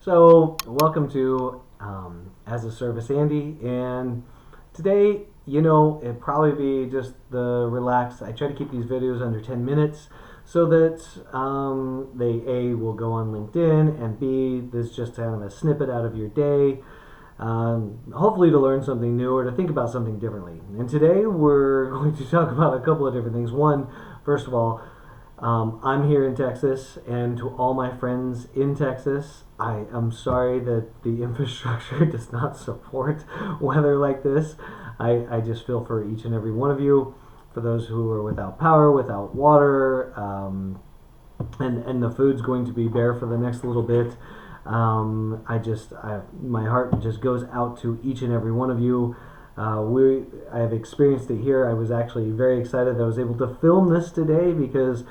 So, welcome to As a Service Andy, and today, it'd probably be just the relaxed. I try to keep these videos under 10 minutes so that they A, will go on LinkedIn, and B, this is just kind of a snippet out of your day, hopefully to learn something new or to think about something differently. And today, we're going to talk about a couple of different things. One, first of all, I'm here in Texas, and to all my friends in Texas, I am sorry that the infrastructure does not support weather like this. I just feel for each and every one of you, for those who are without power, without water, and the food's going to be bare for the next little bit. My heart just goes out to each and every one of you. I have experienced it here. I was actually very excited that I was able to film this today because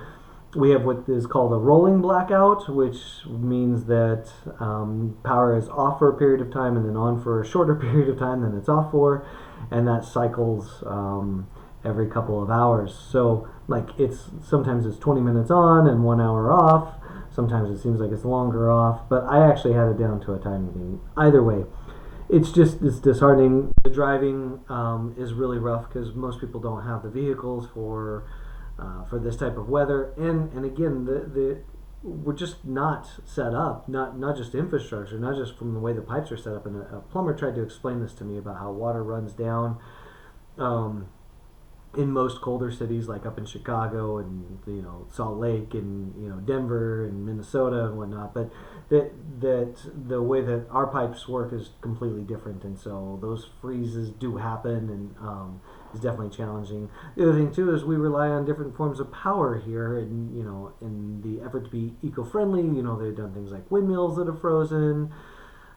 we have what is called a rolling blackout, which means that power is off for a period of time and then on for a shorter period of time than it's off for, and that cycles every couple of hours. So, sometimes it's 20 minutes on and 1 hour off. Sometimes it seems like it's longer off, but I actually had it down to a time meeting. Either way, it's disheartening. The driving is really rough because most people don't have the vehicles for this type of weather, and again, we're just not set up, not just infrastructure, not just from the way the pipes are set up. And a plumber tried to explain this to me about how water runs down in most colder cities, like up in Chicago and Salt Lake and Denver and Minnesota and whatnot. But that the way that our pipes work is completely different, and so those freezes do happen, and is definitely challenging. The other thing too is we rely on different forms of power here, and in the effort to be eco-friendly, they've done things like windmills that have frozen,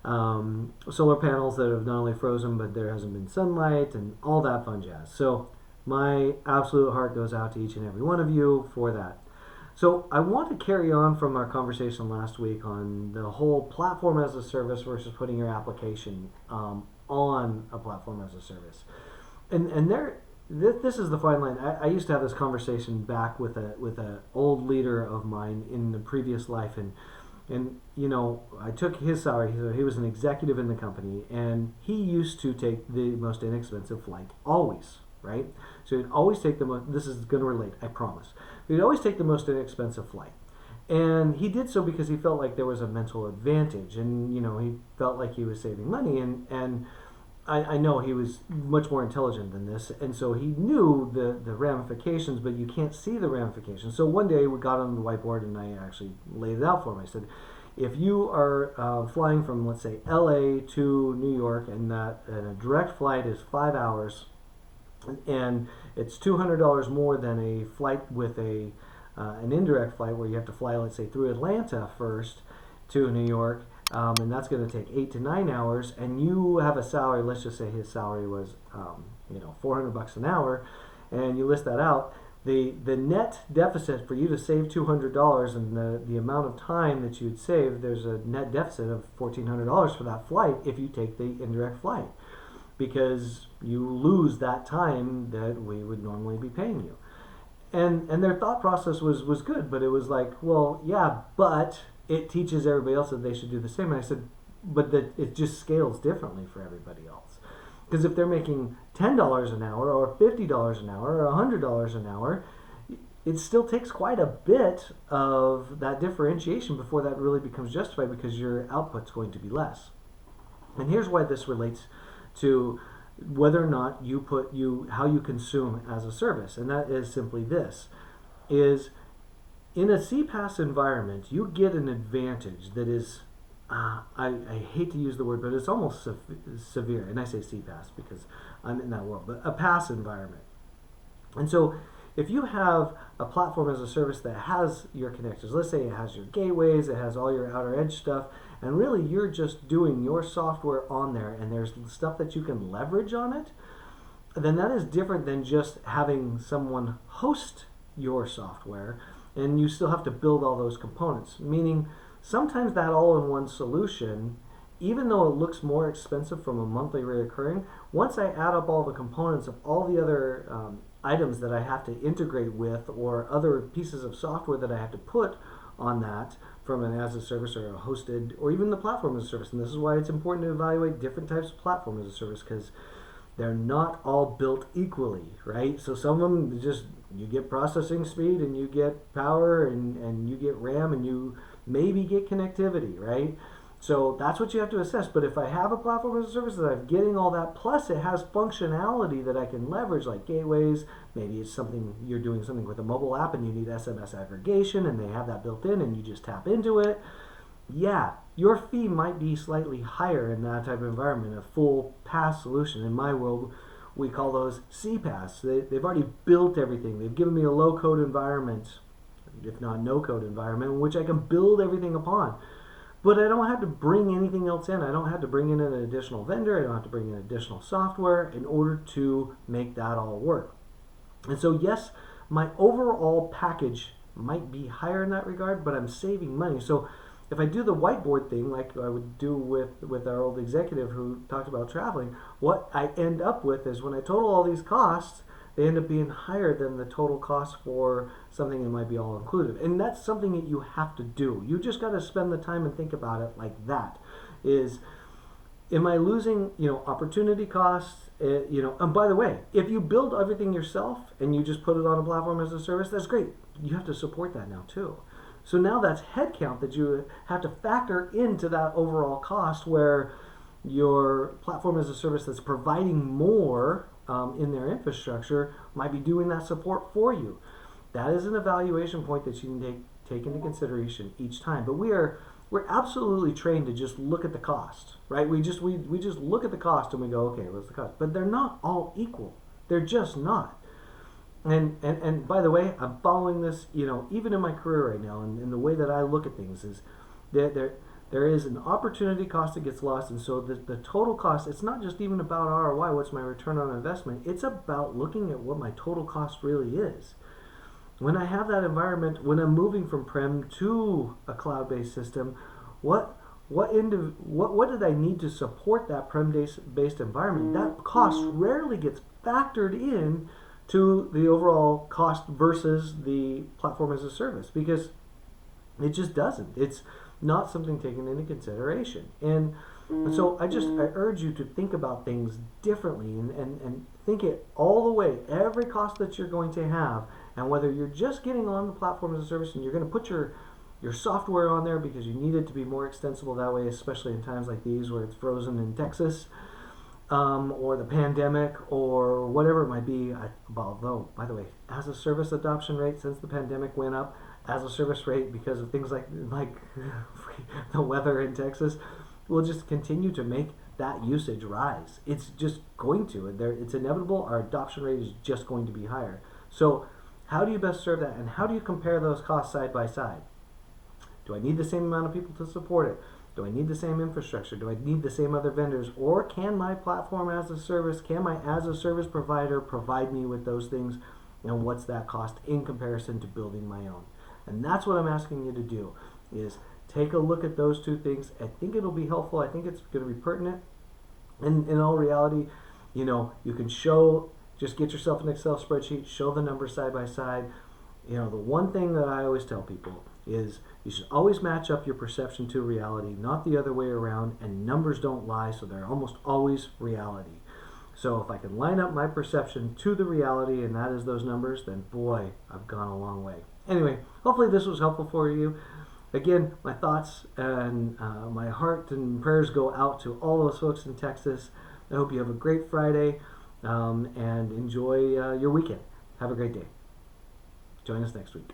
solar panels that have not only frozen but there hasn't been sunlight, and all that fun jazz. So my absolute heart goes out to each and every one of you for that. So I want to carry on from our conversation last week on the whole platform as a service versus putting your application on a platform as a service. And this is the fine line. I used to have this conversation back with a old leader of mine in the previous life, and I took his salary. So he was an executive in the company, and he used to take the most inexpensive flight always. Right? So he'd always take the most, this is going to relate, I promise. He'd always take the most inexpensive flight. And he did so because he felt like there was a mental advantage, and he felt like he was saving money, and I know he was much more intelligent than this, and so he knew the ramifications, but you can't see the ramifications. So one day we got on the whiteboard, and I actually laid it out for him. I said, if you are flying from, let's say, LA to New York, and a direct flight is 5 hours, and it's $200 more than a flight with an indirect flight where you have to fly, let's say, through Atlanta first to New York, and that's going to take 8 to 9 hours, and you have a salary. Let's just say his salary was $400 an hour, and you list that out. The net deficit for you to save $200 and the amount of time that you'd save, there's a net deficit of $1,400 for that flight if you take the indirect flight, because you lose that time that we would normally be paying you. And their thought process was good, but it was like, well, yeah, but it teaches everybody else that they should do the same. And I said, but that it just scales differently for everybody else. Because if they're making $10 an hour or $50 an hour or $100 an hour, it still takes quite a bit of that differentiation before that really becomes justified, because your output's going to be less. And here's why this relates to whether or not how you consume as a service, and that is simply this: is in a CPaaS environment, you get an advantage that is, I hate to use the word, but it's almost severe, and I say CPaaS because I'm in that world, but a PaaS environment. And so if you have a platform as a service that has your connectors, let's say it has your gateways, it has all your outer edge stuff, and really you're just doing your software on there, and there's stuff that you can leverage on it, then that is different than just having someone host your software, and you still have to build all those components. Meaning, sometimes that all-in-one solution, even though it looks more expensive from a monthly recurring, once I add up all the components of all the other items that I have to integrate with, or other pieces of software that I have to put on that from an as a service or a hosted or even the platform as a service. And this is why it's important to evaluate different types of platform as a service, because they're not all built equally, right? So some of them just, you get processing speed and you get power and you get RAM and you maybe get connectivity, right? So that's what you have to assess. But if I have a platform as a service that I'm getting all that, plus it has functionality that I can leverage, like gateways, maybe it's something, you're doing something with a mobile app and you need SMS aggregation and they have that built in and you just tap into it, yeah, your fee might be slightly higher in that type of environment, a full pass solution. In my world, we call those CPaaS. They've already built everything. They've given me a low-code environment, if not no-code environment, in which I can build everything upon. But I don't have to bring anything else in. I don't have to bring in an additional vendor. I don't have to bring in additional software in order to make that all work. And so yes, my overall package might be higher in that regard, but I'm saving money. So if I do the whiteboard thing like I would do with our old executive who talked about traveling, what I end up with is when I total all these costs, they end up being higher than the total cost for something that might be all included. And that's something that you have to do. You just got to spend the time and think about it like that. Is, am I losing, opportunity costs? And by the way, if you build everything yourself and you just put it on a platform as a service, that's great. You have to support that now too. So now that's headcount that you have to factor into that overall cost, where your platform as a service that's providing more in their infrastructure might be doing that support for you. That is an evaluation point that you can take into consideration each time. But we're absolutely trained to just look at the cost, right? We just look at the cost and we go, okay, what's the cost? But they're not all equal. They're just not. And by the way, I'm following this, even in my career right now, and the way that I look at things is that there is an opportunity cost that gets lost, and so the total cost, it's not just even about ROI, what's my return on investment, it's about looking at what my total cost really is. When I have that environment, when I'm moving from prem to a cloud-based system, what did I need to support that prem-based environment? That cost rarely gets factored in to the overall cost versus the platform as a service, because it just doesn't. It's not something taken into consideration. And so I urge you to think about things differently and think it all the way, every cost that you're going to have, and whether you're just getting on the platform as a service and you're going to put your software on there because you need it to be more extensible that way, especially in times like these where it's frozen in Texas, or the pandemic, or whatever it might be. Although, by the way, as a service adoption rate since the pandemic went up, as a service rate because of things like the weather in Texas, will just continue to make that usage rise. It's just going to. It's inevitable. Our adoption rate is just going to be higher. So how do you best serve that, and how do you compare those costs side by side? Do I need the same amount of people to support it? Do I need the same infrastructure? Do I need the same other vendors? Or can my platform as a service, can my as a service provider provide me with those things? And what's that cost in comparison to building my own? And that's what I'm asking you to do, is take a look at those two things. I think it'll be helpful. I think it's going to be pertinent. And in all reality, you can just get yourself an Excel spreadsheet, show the numbers side by side. The one thing that I always tell people is you should always match up your perception to reality, not the other way around, and numbers don't lie, so they're almost always reality. So if I can line up my perception to the reality, and that is those numbers, then boy, I've gone a long way. Anyway, hopefully this was helpful for you. Again, my thoughts and my heart and prayers go out to all those folks in Texas. I hope you have a great Friday and enjoy your weekend. Have a great day. Join us next week.